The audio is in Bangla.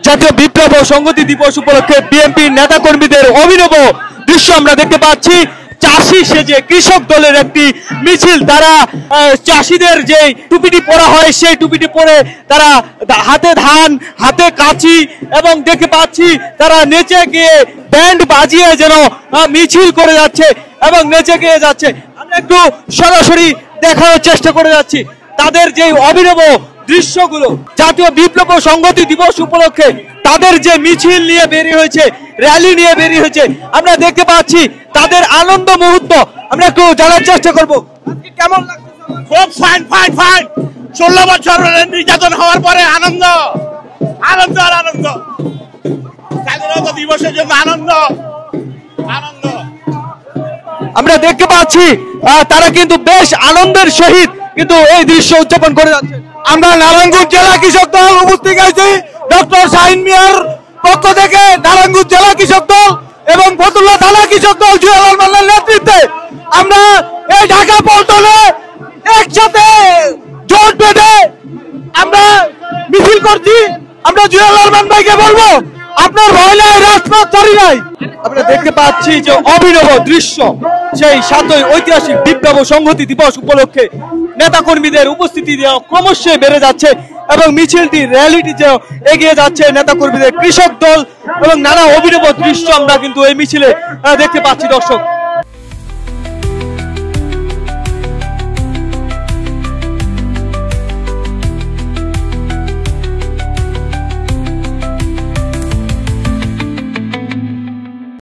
জাতীয় বিপ্লব ও সংহতি দিবস উপলক্ষে বিএনপির নেতাকর্মীদের অভিনব দৃশ্য আমরা দেখতে পাচ্ছি। চাষি সেজে কৃষক দলের একটি মিছিল, তারা চাষিদের যে টুপিটি পরা হয় সেই টুপিটি পরে তারা হাতে ধান, হাতে কাঁচি এবং দেখতে পাচ্ছি তারা নেচে গিয়ে ব্যান্ড বাজিয়ে যেন মিছিল করে যাচ্ছে এবং নেচে গিয়ে যাচ্ছে। আমরা একটু সরাসরি দেখানোর চেষ্টা করে যাচ্ছি তাদের যে অভিনব দৃশ্যগুলো। জাতীয় বিপ্লব ও সংহতি দিবস উপলক্ষে তাদের যে মিছিল নিয়ে বেরিয়ে হয়েছে, র্যালি নিয়ে বেরিয়ে হয়েছে, আমরা দেখতে পাচ্ছি তাদের আনন্দ মুহূর্ত আমরা একটু জানার চেষ্টা করবো। কেমন লাগছে? খুব ফাইন ফাইন ফাইন। 16 বছর নির্যাতন হওয়ার পরে আনন্দ, আনন্দ আর আনন্দ। স্বাধীনতা দিবসের জন্য আনন্দ, আনন্দ। আমরা দেখতে পাচ্ছি তারা কিন্তু বেশ আনন্দের সহিত কিন্তু এই দৃশ্য উদযাপন করে যাচ্ছে। আমরা নারায়ণগঞ্জ জেলা কৃষক দল উপস্থিত আছি ডক্টর শাহিন মিয়ার পক্ষ থেকে। নারায়ণগঞ্জ জেলা কৃষক দল এবং ফতুল্লা থানা কৃষক দল জুয়েলাল মান্নার নেতৃত্বে আমরা এই ঢাকা পল্টনে একসাথে জোট বেঁধে আমরা মিছিল করছি। আমরা জুয়েলাল মান ভাইকে বলবো, আপনার ভয় নাই, রাজপথ ছাড়ি নাই। আমরা দেখতে পাচ্ছি যে অভিনব দৃশ্য, সেই 7ই ঐতিহাসিক বিপ্লব ও সংহতি দিবস উপলক্ষে নেতাকর্মীদের উপস্থিতি ক্রমশই বেড়ে যাচ্ছে এবং মিছিলটি র্যালিটি যে এগিয়ে যাচ্ছে নেতাকর্মীদের, কৃষক দল এবং নানা অভিনব দৃশ্য আমরা কিন্তু এই মিছিলে দেখতে পাচ্ছি। দর্শক।